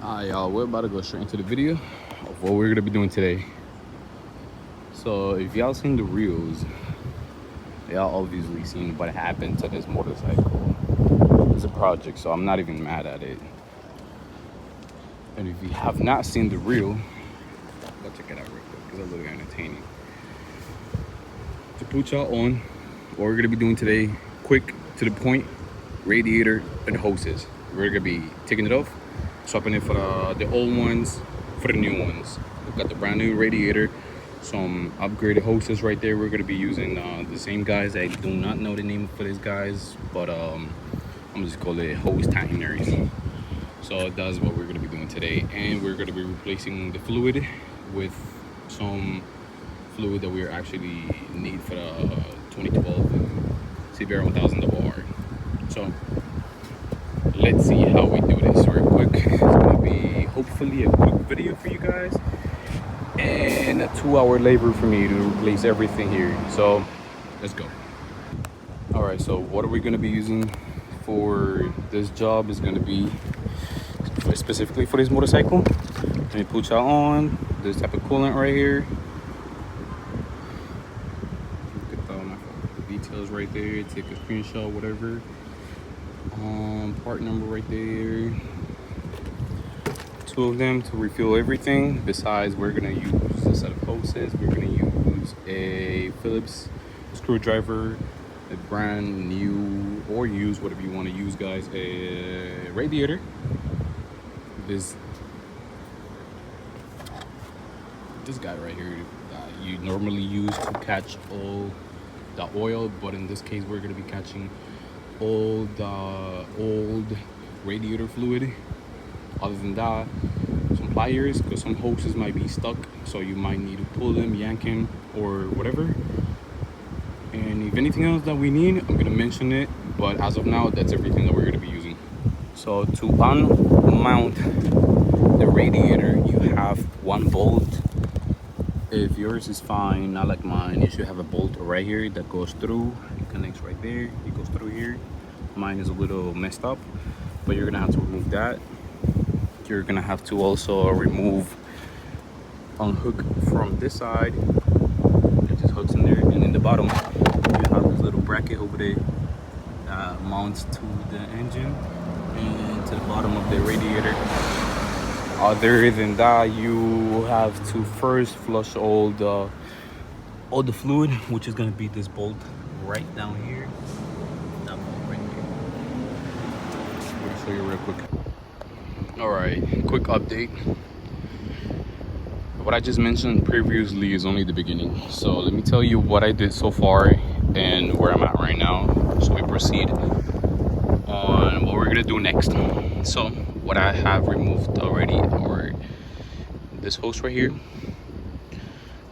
Alright, y'all, we're about to go straight into the video of what we're gonna be doing today. So if y'all seen the reels, y'all obviously seen what happened to this motorcycle. It's a project, so I'm not even mad at it. And if you have not seen the reel, go check it out real quick because it's a little entertaining. To put y'all on what we're gonna be doing today, quick, to the point, radiator and hoses. We're gonna be taking it off, swapping it for the old ones for the new ones. We've got the brand new radiator, some upgraded hoses right there. We're gonna be using the same guys. I do not know the name for these guys, but I'm just call it hose tighteners. So that's what we're gonna be doing today, and we're gonna be replacing the fluid with some fluid that we actually need for the 2012 CBR1000rr. So let's see how we do this real quick. It's gonna be hopefully a quick video for you guys and a 2-hour labor for me to replace everything here. So let's go. All right, so what are we gonna be using for this job is gonna be specifically for this motorcycle. Let me put y'all on this type of coolant right here. Look at all my details right there. Take a screenshot, whatever. Part number right there. 2 of them to refill everything. Besides, we're gonna use a set of hoses. We're gonna use a Phillips screwdriver, a brand new or used, whatever you want to use, guys, a radiator. This guy right here that you normally use to catch all the oil, but in this case we're going to be catching all the old radiator fluid. Other than that, some pliers, because some hoses might be stuck, so you might need to pull them, yank them, or whatever. And if anything else that we need, I'm going to mention it, but as of now, that's everything that we're going to be using. So to unmount the radiator, you have 1 bolt. If yours is fine, not like mine, you should have a bolt right here that goes through. It connects right there. It goes through here. Mine is a little messed up, but you're gonna have to remove that. You're gonna have to also unhook from this side. It just hooks in there, and in the bottom, you have this little bracket over there that mounts to the engine and to the bottom of the radiator. Other than that, you have to first flush all the fluid, which is going to be this bolt right down here. That bolt right here. I'm going to show you real quick. All right, quick update. What I just mentioned previously is only the beginning. So let me tell you what I did so far and where I'm at right now. So we proceed on what we're going to do next. So what I have removed already are this hose right here,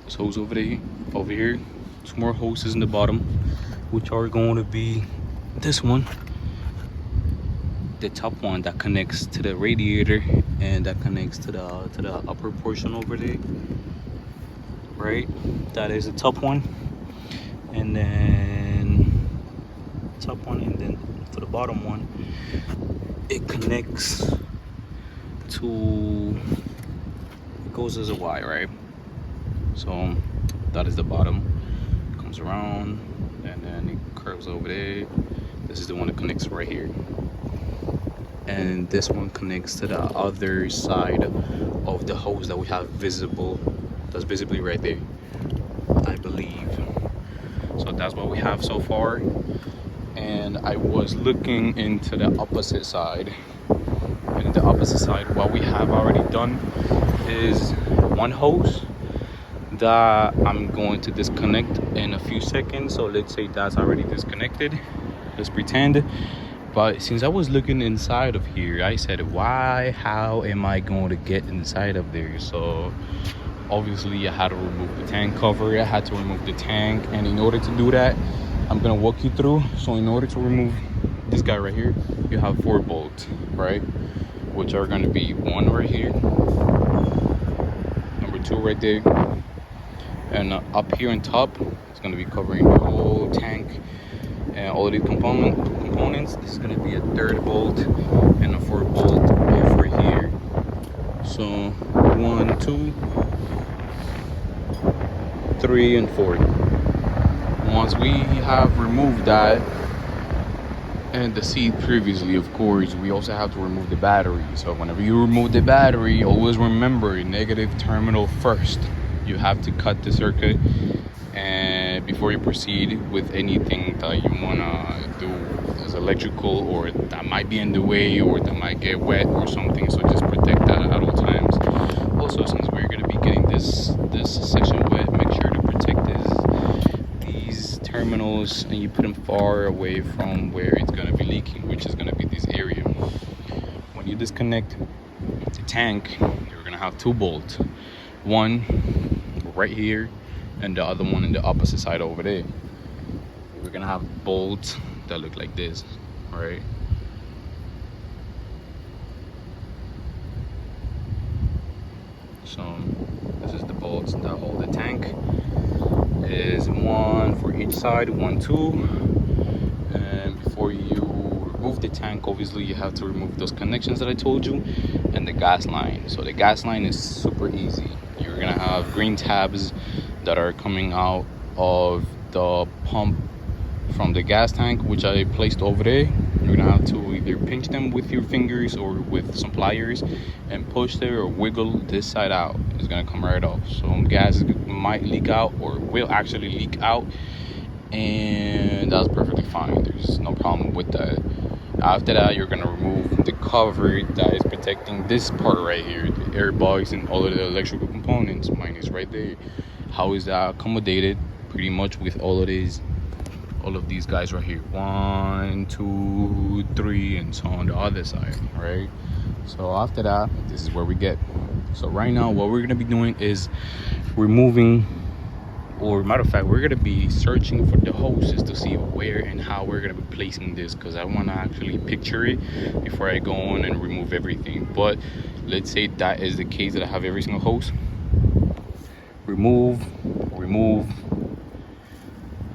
this hose over here, 2 more hoses in the bottom, which are going to be this one, the top one that connects to the radiator and that connects to the upper portion over there, right? That is the top one, and then top one, and then for the bottom one, it connects to, it goes as a Y, right? So that is the bottom, comes around and then it curves over there. This is the one that connects right here, and this one connects to the other side of the hose that we have visible, that's visibly right there, I believe. So that's what we have so far. And I was looking into the opposite side, and the opposite side, what we have already done is 1 hose that I'm going to disconnect in a few seconds. So let's say that's already disconnected, let's pretend. But since I was looking inside of here, I said, how am I going to get inside of there? So obviously I had to remove the tank cover, I had to remove the tank, and in order to do that, I'm gonna walk you through. So in order to remove this guy right here, you have 4 bolts, right? Which are gonna be 1 right here, number 2 right there, and up here on top, it's gonna be covering the whole tank and all of the components. This is gonna be a 3rd bolt and a 4th bolt over here. So 1, 2, 3, and 4. Once we have removed that and the seat previously, of course, we also have to remove the battery. So whenever you remove the battery, always remember negative terminal first. You have to cut the circuit and before you proceed with anything that you wanna do as electrical, or that might be in the way, or that might get wet or something. So just protect that at all times. Also, since we're gonna be getting this section wet, make sure to protect these terminals, and you put them far away from where it's gonna be leaking, which is gonna be this area. When you disconnect the tank, you're gonna have 2 bolts, one right here and the other one in the opposite side over there. We're gonna have bolts that look like this, right? So this is the bolts that hold the tank. Is one for each side, 1, 2. And before you remove the tank, obviously you have to remove those connections that I told you, and the gas line. So the gas line is super easy. You're gonna have green tabs that are coming out of the pump from the gas tank, which I placed over there. You're gonna have to either pinch them with your fingers or with some pliers and push there, or wiggle this side out. It's gonna come right off. So gas might leak out, or will actually leak out, and that's perfectly fine. There's no problem with that. After that, you're gonna remove the cover that is protecting this part right here, the airbags and all of the electrical components. Mine is right there. How is that accommodated? Pretty much with all of these guys right here, 1, 2, 3, and so on the other side, right? So after that, this is where we get. So right now, what we're gonna be doing is removing, or matter of fact, we're gonna be searching for the hoses to see where and how we're gonna be placing this, because I want to actually picture it before I go on and remove everything. But let's say that is the case, that I have every single hose. Remove.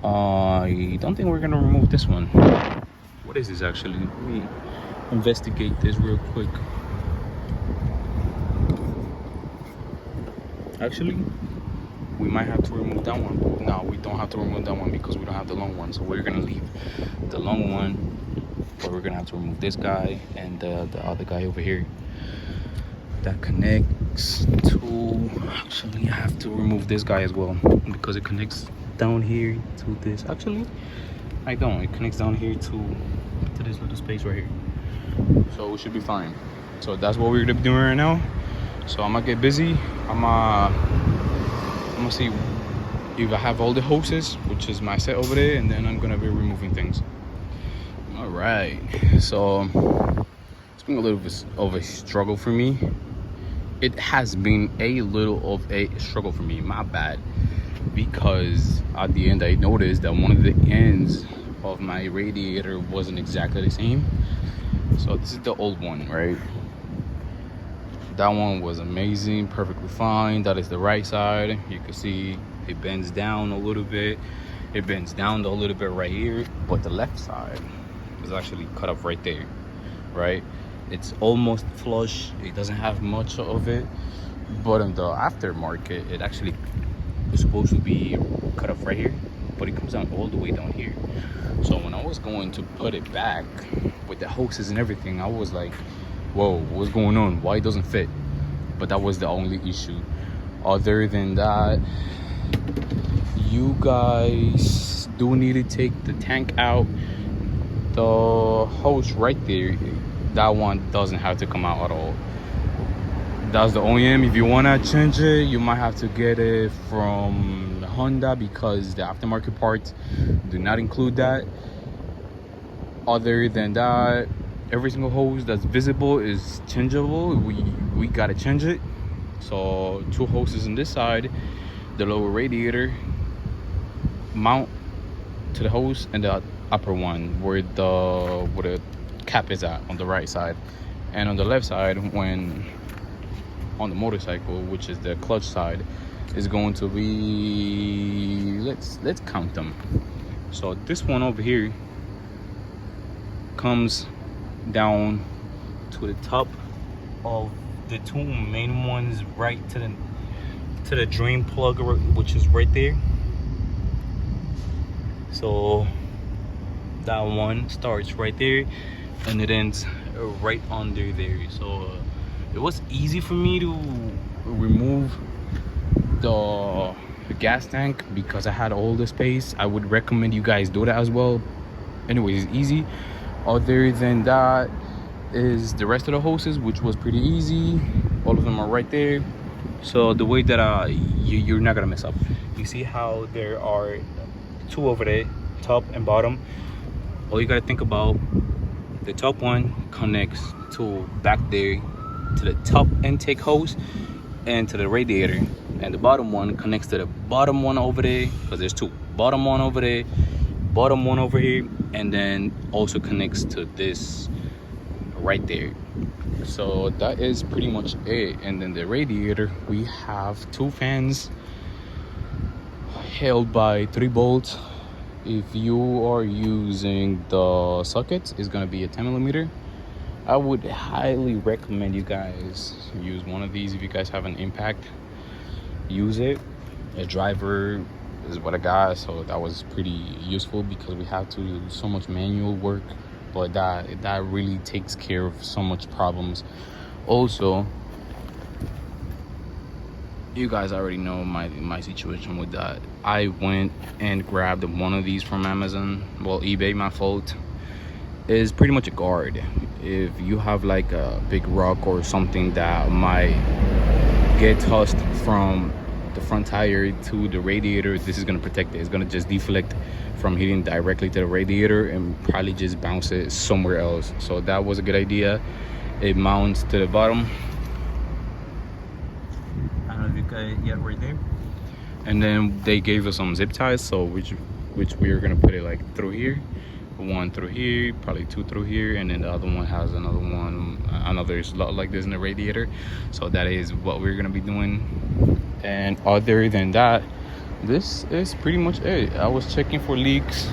I don't think we're gonna remove this one. What is this actually? Let me investigate this real quick. Actually, we might have to remove that one. No, we don't have to remove that one because we don't have the long one. So we're gonna leave the long one, but we're gonna have to remove this guy and the other guy over here that connects to. Actually, I have to remove this guy as well because it connects down here to this. Actually, I don't. It connects down here to this little space right here. So we should be fine. So that's what we're gonna be doing right now. So I'm gonna get busy. I'm gonna see if I have all the hoses, which is my set over there, and then I'm gonna be removing things. All right. So it's been a little bit of a struggle for me. It has been a little of a struggle for me. My bad. Because at the end I noticed that one of the ends of my radiator wasn't exactly the same. So this is the old one, right? That one was amazing, perfectly fine. That is the right side. You can see it bends down a little bit. It bends down a little bit right here, but the left side is actually cut off right there, right? It's almost flush. It doesn't have much of it, but in the aftermarket, it actually was supposed to be cut off right here, but it comes down all the way down here. So when I was going to put it back with the hoses and everything, I was like, whoa, what's going on? Why it doesn't fit? But that was the only issue. Other than that, you guys do need to take the tank out. The hose right there, that one doesn't have to come out at all. That's the OEM. If you want to change it, you might have to get it from Honda because the aftermarket parts do not include that. Other than that, every single hose that's visible is changeable. We gotta change it. So 2 hoses on this side, the lower radiator mount to the hose, and the upper one where the cap is at on the right side, and on the left side, when on the motorcycle, which is the clutch side, is going to be, let's count them. So this one over here comes down to the top of the two main ones right to the drain plug, which is right there. So that one starts right there and it ends right under there. So it was easy for me to remove the gas tank because I had all the space. I would recommend you guys do that as well. Anyways, it's easy. Other than that is the rest of the hoses, which was pretty easy. All of them are right there. So the way that you're not gonna mess up. You see how there are two over there, top and bottom. All you gotta think about, the top one connects to back there to the top intake hose and to the radiator, and the bottom one connects to the bottom one over there, because there's two, bottom one over there, bottom one over here, and then also connects to this right there. So that is pretty much it. And then the radiator, we have two fans held by 3 bolts. If you are using the sockets, it's gonna be a 10mm. I would highly recommend you guys use one of these. If you guys have an impact, use it. A driver is what I got, so that was pretty useful because we have to do so much manual work, but that really takes care of so much problems. Also, you guys already know my situation with that. I went and grabbed one of these from Amazon, well, eBay, my fault. Is pretty much a guard. If you have like a big rock or something that might get tossed from the front tire to the radiator, this is going to protect it. It's going to just deflect from hitting directly to the radiator and probably just bounce it somewhere else. So that was a good idea. It mounts to the bottom. I don't know if you guys get right there. And then they gave us some zip ties, so which we are going to put it like through here. One through here, probably 2 through here, and then the other one has another slot like this in the radiator. So that is what we're gonna be doing. And other than that, this is pretty much it. I was checking for leaks.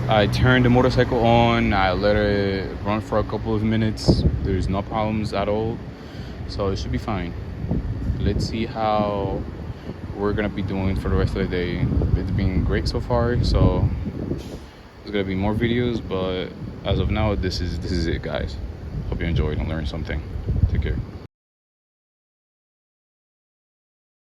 I turned the motorcycle on, I let it run for a couple of minutes. There's no problems at all, so it should be fine. Let's see how we're gonna be doing for the rest of the day. It's been great so far, so there's gonna be more videos, but as of now, this is it, guys. Hope you enjoyed and learned something. Take care.